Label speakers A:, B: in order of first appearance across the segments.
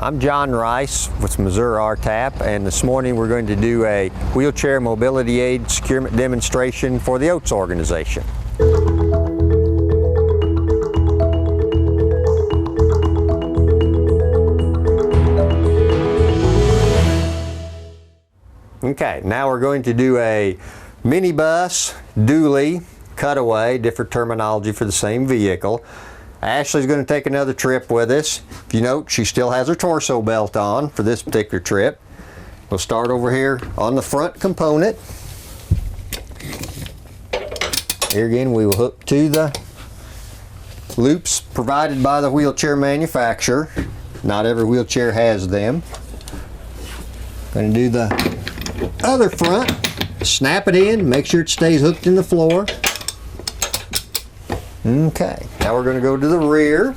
A: I'm John Rice with Missouri RTAP, and this morning we're going to do a wheelchair mobility aid securement demonstration for the OATS organization. Okay, now we're going to do a MiniBus, dually, cutaway, different terminology for the same vehicle. Ashley's going to take another trip with us. If you note, she still has her torso belt on for this particular trip. We'll start over here on the front component. Here again, we will hook to the loops provided by the wheelchair manufacturer. Not every wheelchair has them. Going to do the other front, snap it in, make sure it stays hooked in the floor. Okay, now we're going to go to the rear.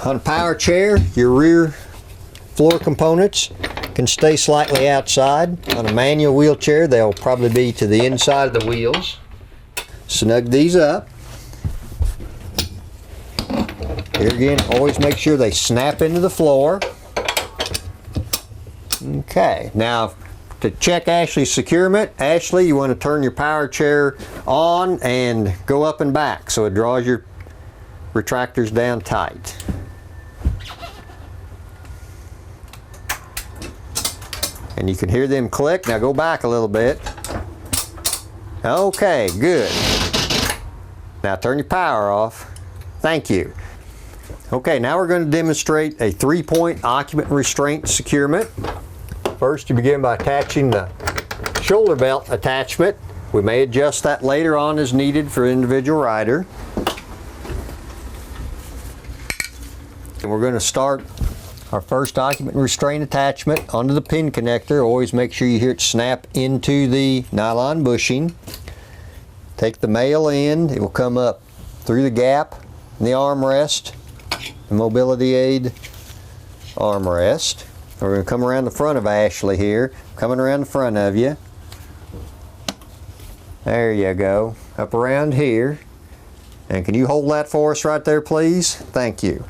A: On a power chair, your rear floor components can stay slightly outside. On a manual wheelchair, they'll probably be to the inside of the wheels. Snug these up. Here again, always make sure they snap into the floor. Okay, now to check Ashley's securement, Ashley, you want to turn your power chair on and go up and back so it draws your retractors down tight. And you can hear them click. Now go back a little bit. Okay, good. Now turn your power off. Thank you. Okay, now we're going to demonstrate a 3-point occupant restraint securement. First, you begin by attaching the shoulder belt attachment. We may adjust that later on as needed for individual rider. And we're going to start our first occupant restraint attachment onto the pin connector. Always make sure you hear it snap into the nylon bushing. Take the male end. It will come up through the gap in the armrest, the mobility aid armrest. We're going to come around the front of Ashley here, coming around the front of you. There you go, up around here. And can you hold that for us right there, please? Thank you.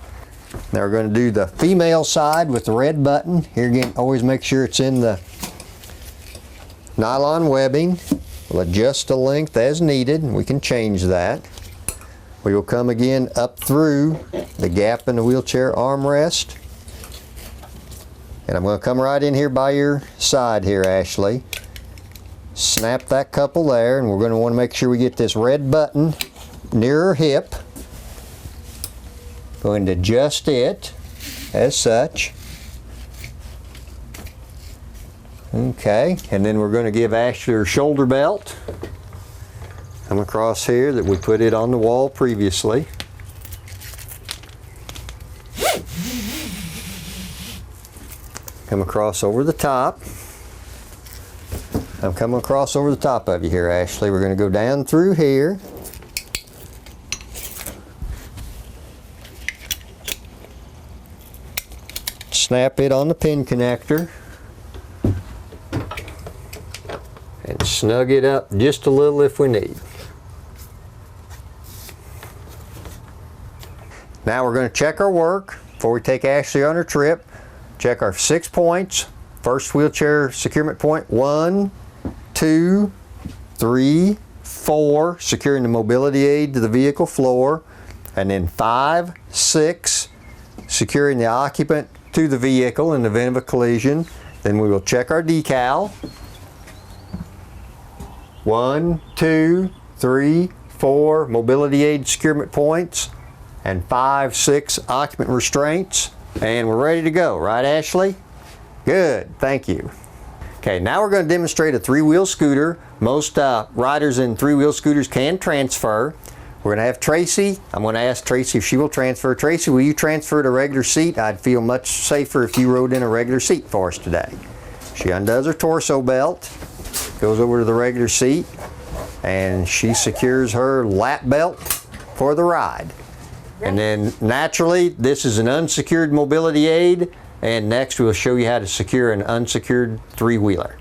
A: Now we're going to do the female side with the red button. Here again, always make sure it's in the nylon webbing. We'll adjust the length as needed, and we can change that. We will come again up through the gap in the wheelchair armrest. And I'm going to come right in here by your side here, Ashley. Snap that couple there, and we're going to want to make sure we get this red button near her hip. Going to adjust it as such. Okay, and then we're going to give Ashley her shoulder belt. Come across here that we put it on the wall previously. Come across over the top. I'm coming across over the top of you here, Ashley. We're going to go down through here. Snap it on the pin connector. And snug it up just a little if we need. Now we're going to check our work before we take Ashley on her trip. Check our 6 points. First wheelchair securement point, 1, 2, 3, 4, securing the mobility aid to the vehicle floor. And then 5, 6, securing the occupant to the vehicle in the event of a collision. Then we will check our decal. 1, 2, 3, 4 mobility aid securement points. And 5, 6 occupant restraints. And we're ready to go, right, Ashley? Good, thank you. Okay, now we're going to demonstrate a 3-wheel scooter. Most riders in 3-wheel scooters can transfer. We're going to have Tracy. I'm going to ask Tracy if she will transfer. Tracy, will you transfer to a regular seat? I'd feel much safer if you rode in a regular seat for us today. She undoes her torso belt, goes over to the regular seat, and she secures her lap belt for the ride. And then naturally, this is an unsecured mobility aid, and next we'll show you how to secure an unsecured 3-wheeler.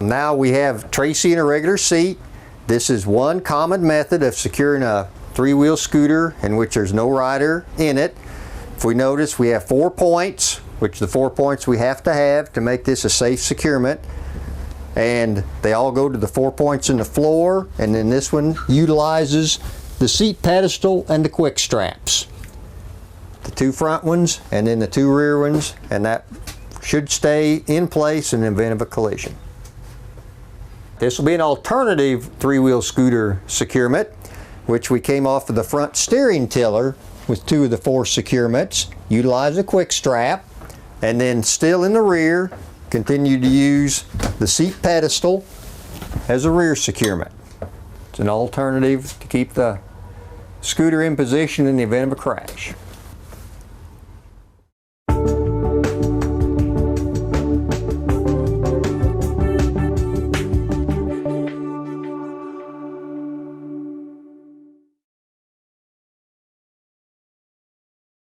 A: Now we have Tracy in a regular seat. This is one common method of securing a 3-wheel scooter in which there's no rider in it. If we notice, we have 4 points, which the 4 points we have to make this a safe securement. And they all go to the 4 points in the floor, and then this one utilizes the seat pedestal and the quick straps. The 2 front ones and then the 2 rear ones, and that should stay in place in the event of a collision. This will be an alternative 3-wheel scooter securement, which we came off of the front steering tiller with 2 of the 4 securements. Utilize a quick strap, and then still in the rear, continue to use the seat pedestal as a rear securement. It's an alternative to keep the scooter in position in the event of a crash.